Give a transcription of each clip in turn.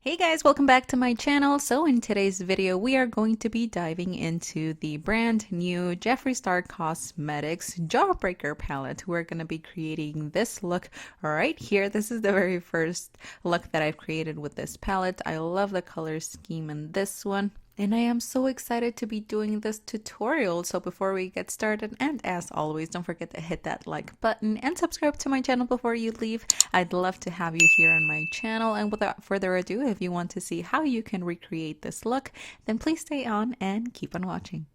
Hey guys, welcome back to my channel. So in today's video, we are going to be diving into the brand new Jeffree Star Cosmetics Jawbreaker Palette. We're going to be creating this look right here. This is the very first look that I've created with this palette. I love the color scheme in this one. And I am so excited to be doing this tutorial. So before we get started, and as always, don't forget to hit that like button and subscribe to my channel before you leave. I'd love to have you here on my channel. And without further ado, if you want to see how you can recreate this look, then please stay on and keep on watching.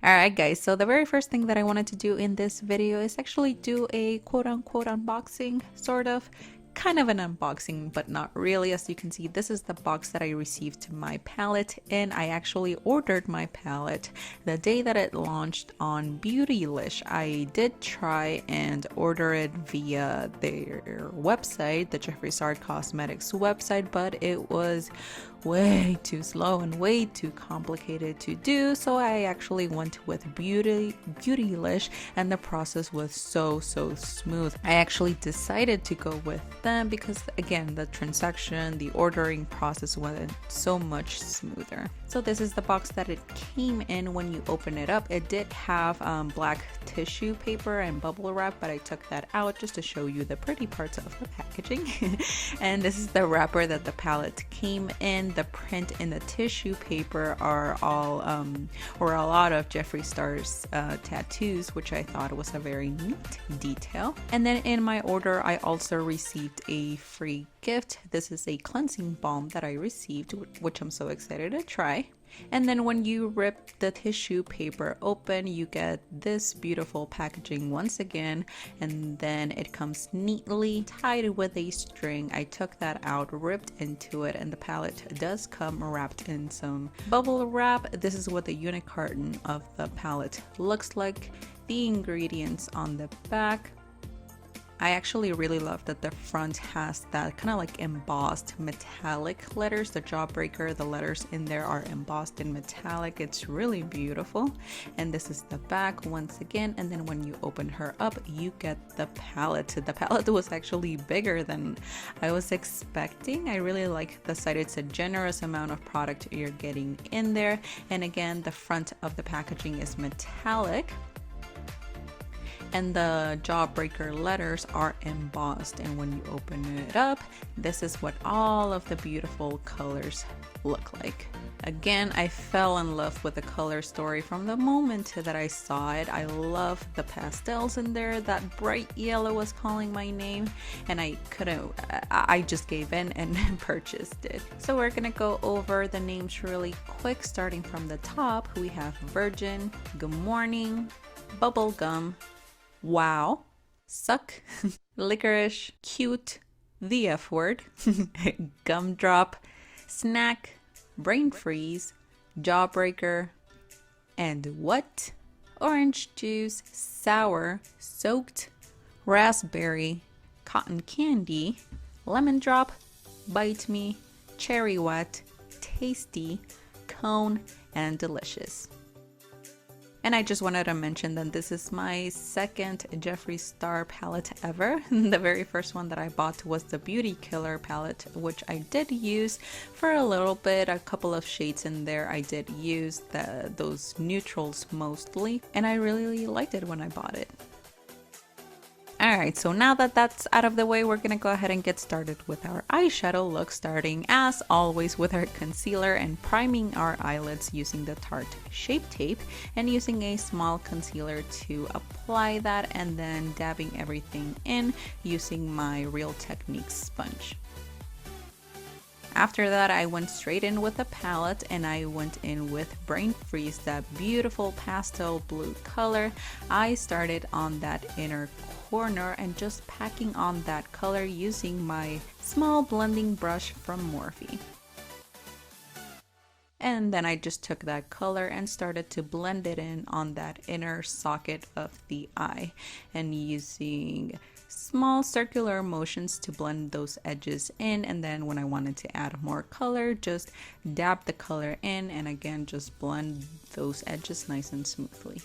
Alright guys, so the very first thing that I wanted to do in this video is actually do a quote-unquote unboxing, sort of. Kind of an unboxing, but not really. As you can see, this is the box that I received my palette in. I actually ordered my palette the day that it launched on Beautylish. I did try and order it via their website, the Jeffree Star Cosmetics website, but it was way too slow and way too complicated to do, so I actually went with Beautylish, and the process was so smooth. I actually decided to go with them because, again, the transaction, the ordering process went so much smoother. So this is the box that it came in. When you open it up, it did have black tissue paper and bubble wrap, but I took that out just to show you the pretty parts of the packaging. And this is the wrapper that the palette came in. The print in the tissue paper are all or a lot of Jeffree Star's tattoos, which I thought was a very neat detail. And then in my order, I also received a free gift. This is a cleansing balm that I received, which I'm so excited to try. And then when you rip the tissue paper open, you get this beautiful packaging once again, and then it comes neatly tied with a string. I took that out, ripped into it, and the palette does come wrapped in some bubble wrap. This is what the unit carton of the palette looks like. The ingredients on the back. I actually really love that the front has that kind of like embossed metallic letters. The Jawbreaker, the letters in there are embossed in metallic. It's really beautiful. And this is the back once again. And then when you open her up, you get the palette. The palette was actually bigger than I was expecting. I really like the side. It's a generous amount of product you're getting in there. And again, the front of the packaging is metallic. And the Jawbreaker letters are embossed, and when you open it up, this is what all of the beautiful colors look like. Again, I fell in love with the color story from the moment that I saw it. I love the pastels in there. That bright yellow was calling my name, and I just gave in and purchased it. So we're gonna go over the names really quick. Starting from the top, we have Virgin, Good Morning, Bubblegum, Wow, Suck, Licorice, Cute, The F Word, Gumdrop, Snack, Brain Freeze, Jawbreaker, and What, Orange Juice, Sour, Soaked, Raspberry, Cotton Candy, Lemon Drop, Bite Me, Cherry Wet, Tasty, Cone, and Delicious. And I just wanted to mention that this is my second Jeffree Star palette ever. The very first one that I bought was the Beauty Killer palette, which I did use for a little bit, a couple of shades in there. I did use those neutrals mostly, and I really liked it when I bought it. Alright, so now that that's out of the way, we're gonna go ahead and get started with our eyeshadow look, starting as always with our concealer and priming our eyelids using the Tarte Shape Tape and using a small concealer to apply that, and then dabbing everything in using my Real Techniques sponge. After that, I went straight in with a palette, and I went in with Brain Freeze, that beautiful pastel blue color. I started on that inner corner and just packing on that color using my small blending brush from Morphe. And then I just took that color and started to blend it in on that inner socket of the eye, and using small circular motions to blend those edges in. And then when I wanted to add more color, just dab the color in and again just blend those edges nice and smoothly.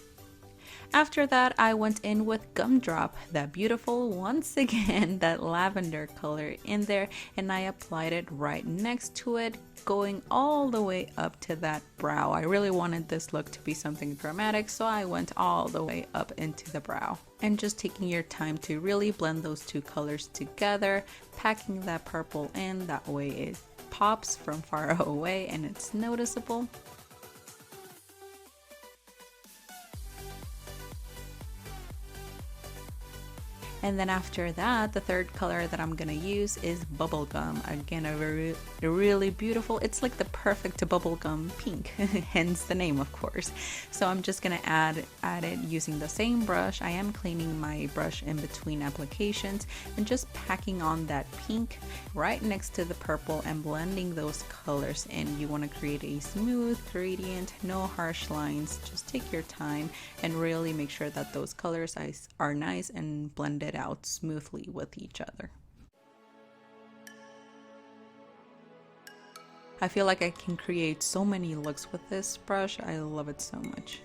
After that, I went in with Gumdrop, that beautiful, once again, that lavender color in there, and I applied it right next to it, going all the way up to that brow. I really wanted this look to be something dramatic, so I went all the way up into the brow. And just taking your time to really blend those two colors together, packing that purple in, that way it pops from far away and it's noticeable. And then after that, the third color that I'm gonna use is Bubblegum. Again, a really beautiful, it's like the perfect bubblegum pink, hence the name, of course. So I'm just gonna add it using the same brush. I am cleaning my brush in between applications and just packing on that pink right next to the purple and blending those colors in. You wanna create a smooth gradient, no harsh lines. Just take your time and really make sure that those colors are nice and blended out smoothly with each other. I feel like I can create so many looks with this brush. I love it so much.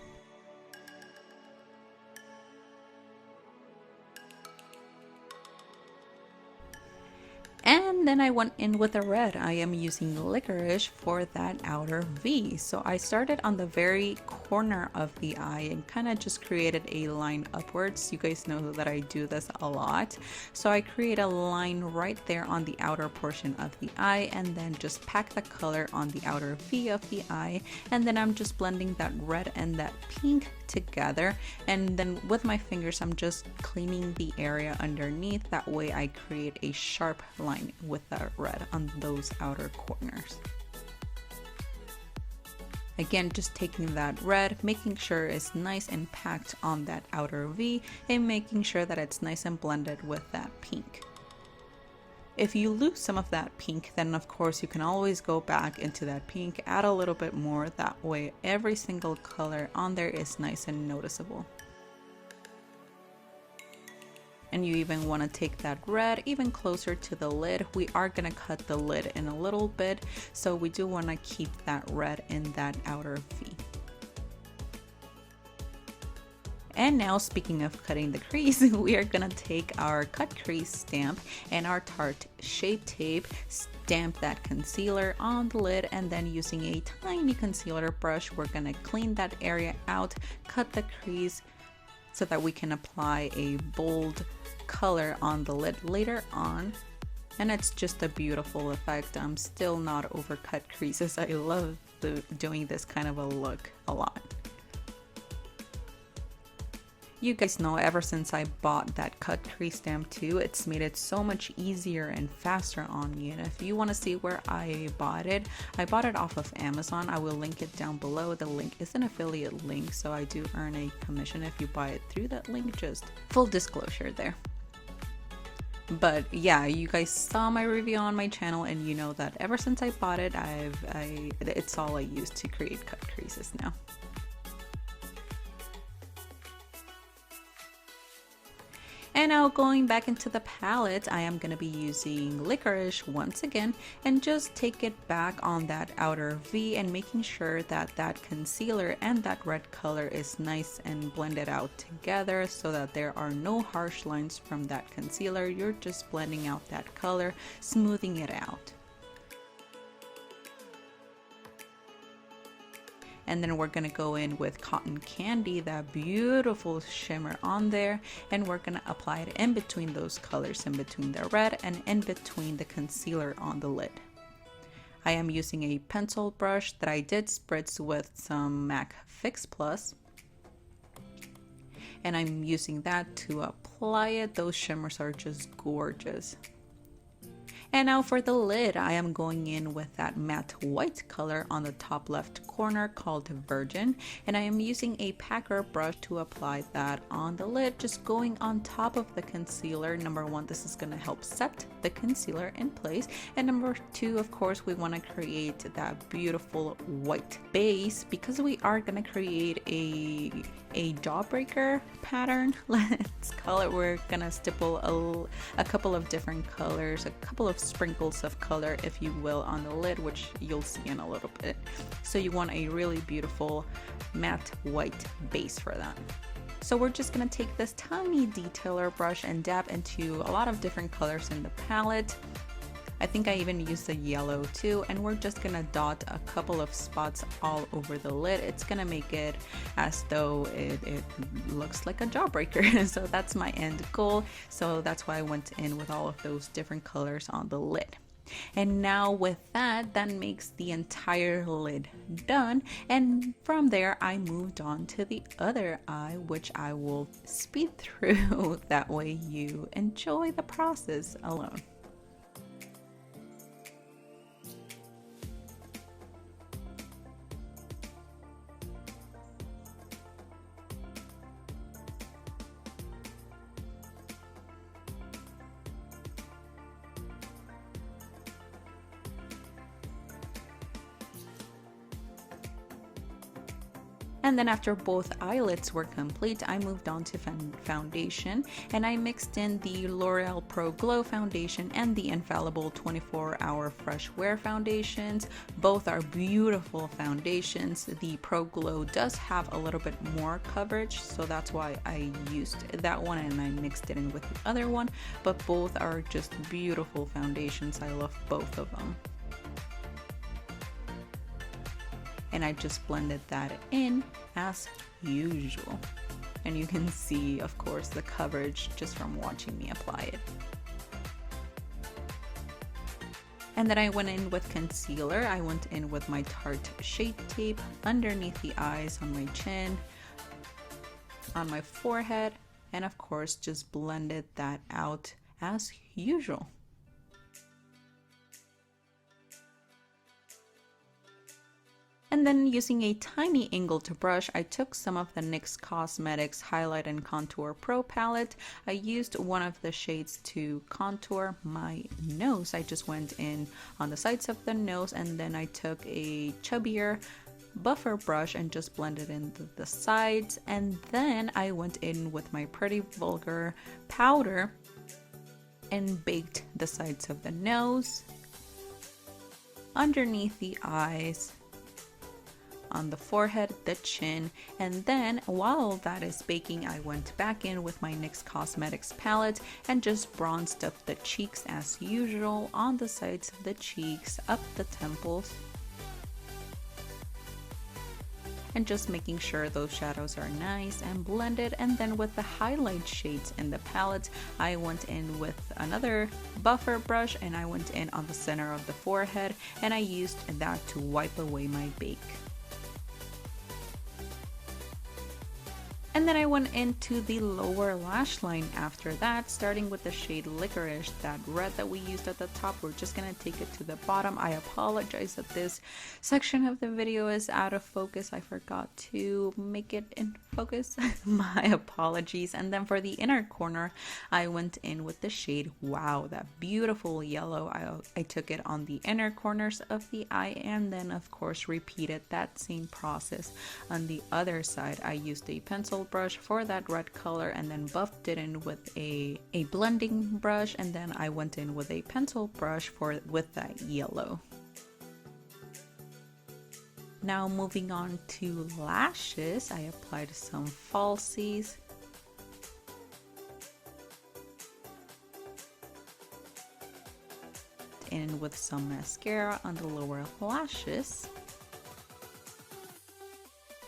And then I went in with a red. I am using Licorice for that outer V. So I started on the very corner of the eye and kind of just created a line upwards. You guys know that I do this a lot. So I create a line right there on the outer portion of the eye and then just pack the color on the outer V of the eye. And then I'm just blending that red and that pink together, and then with my fingers I'm just cleaning the area underneath. That way I create a sharp line with that red on those outer corners. Again, just taking that red, making sure it's nice and packed on that outer V and making sure that it's nice and blended with that pink. If you lose some of that pink, then of course you can always go back into that pink, add a little bit more. That way every single color on there is nice and noticeable. And you even want to take that red even closer to the lid. We are going to cut the lid in a little bit, so we do want to keep that red in that outer V. And now, speaking of cutting the crease, we are gonna take our cut crease stamp and our Tarte Shape Tape, stamp that concealer on the lid, and then using a tiny concealer brush, we're gonna clean that area out, cut the crease so that we can apply a bold color on the lid later on. And it's just a beautiful effect. I'm still not over cut creases. I love doing this kind of a look a lot. You guys know, ever since I bought that cut crease stamp too, it's made it so much easier and faster on me. And if you want to see where I bought it off of Amazon. I will link it down below. The link is an affiliate link, so I do earn a commission if you buy it through that link. Just full disclosure there. But yeah, you guys saw my review on my channel and you know that ever since I bought it, it's all I use to create cut creases now. And now going back into the palette, I am going to be using Licorice once again and just take it back on that outer V and making sure that that concealer and that red color is nice and blended out together so that there are no harsh lines from that concealer. You're just blending out that color, smoothing it out. And then we're gonna go in with Cotton Candy, that beautiful shimmer on there, and we're gonna apply it in between those colors, in between the red and in between the concealer on the lid. I am using a pencil brush that I did spritz with some MAC Fix Plus, and I'm using that to apply it. Those shimmers are just gorgeous. And now for the lid, I am going in with that matte white color on the top left corner called Virgin, and I am using a packer brush to apply that on the lid, just going on top of the concealer. Number one, this is going to help set the concealer in place, and number two, of course, we want to create that beautiful white base because we are going to create a jawbreaker pattern. Let's call it. We're gonna stipple a couple of different colors, a couple of sprinkles of color, if you will, on the lid, which you'll see in a little bit. So you want a really beautiful matte white base for that. So we're just gonna take this tiny detailer brush and dab into a lot of different colors in the palette. I think I even used the yellow too, and we're just gonna dot a couple of spots all over the lid. It's gonna make it as though it looks like a jawbreaker. So that's my end goal. So that's why I went in with all of those different colors on the lid. And now with that makes the entire lid done, and from there I moved on to the other eye, which I will speed through that way you enjoy the process alone. And then after both eyelids were complete, I moved on to foundation, and I mixed in the L'Oreal Pro Glow foundation and the Infallible 24-hour Fresh Wear foundations. Both are beautiful foundations. The Pro Glow does have a little bit more coverage, so that's why I used that one and I mixed it in with the other one, but both are just beautiful foundations. I love both of them. And I just blended that in as usual, and you can see, of course, the coverage just from watching me apply it. And then I went in with concealer. I went in with my Tarte Shade Tape underneath the eyes, on my chin, on my forehead, and of course just blended that out as usual. And then using a tiny angled brush, I took some of the NYX Cosmetics Highlight and Contour Pro palette. I used one of the shades to contour my nose. I just went in on the sides of the nose, and then I took a chubbier buffer brush and just blended in the sides. And then I went in with my Pretty Vulgar powder and baked the sides of the nose, underneath the eyes, on the forehead, the chin, and then while that is baking, I went back in with my NYX Cosmetics palette and just bronzed up the cheeks as usual, on the sides of the cheeks, up the temples, and just making sure those shadows are nice and blended. And then with the highlight shades in the palette, I went in with another buffer brush and I went in on the center of the forehead, and I used that to wipe away my bake. And then I went into the lower lash line after that, starting with the shade Licorice, that red that we used at the top. We're just gonna take it to the bottom. I apologize that this section of the video is out of focus. I forgot to make it in focus. My apologies. And then for the inner corner, I went in with the shade Wow, that beautiful yellow. I took it on the inner corners of the eye, and then of course repeated that same process on the other side. I used a pencil brush for that red color and then buffed it in with a blending brush, and then I went in with a pencil brush with that yellow. Now moving on to lashes, I applied some falsies. In with some mascara on the lower lashes.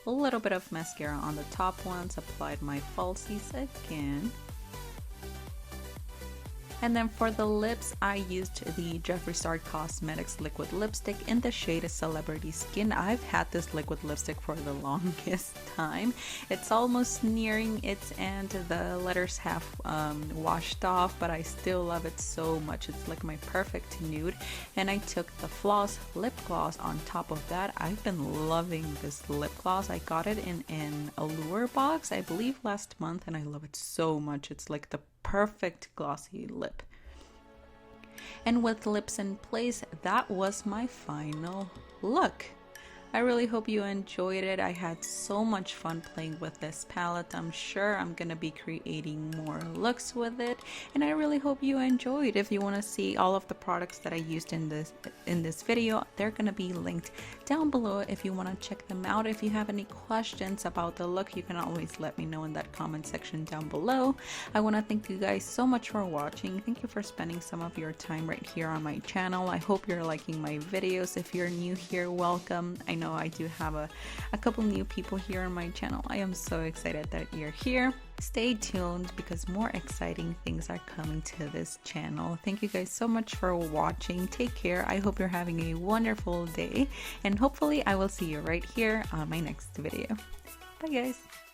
A little bit of mascara on the top ones, applied my falsies again. And then for the lips, I used the Jeffree Star Cosmetics liquid lipstick in the shade Celebrity Skin. I've had this liquid lipstick for the longest time. It's almost nearing its end. The letters have washed off, but I still love it so much. It's like my perfect nude. And I took the Floss lip gloss on top of that. I've been loving this lip gloss. I got it in an Allure box, I believe last month, and I love it so much. It's like the perfect glossy lip. And with lips in place, that was my final look. I really hope you enjoyed it. I had so much fun playing with this palette. I'm sure I'm gonna be creating more looks with it, and I really hope you enjoyed. If you want to see all of the products that I used in this video, they're gonna be linked down below if you want to check them out. If you have any questions about the look, you can always let me know in that comment section down below. I want to thank you guys so much for watching. Thank you for spending some of your time right here on my channel. I hope you're liking my videos. If you're new here, welcome. I know I do have a couple new people here on my channel. I am so excited that you're here. Stay tuned because more exciting things are coming to this channel. Thank you guys so much for watching. Take care. I hope you're having a wonderful day, and hopefully I will see you right here on my next video. Bye guys.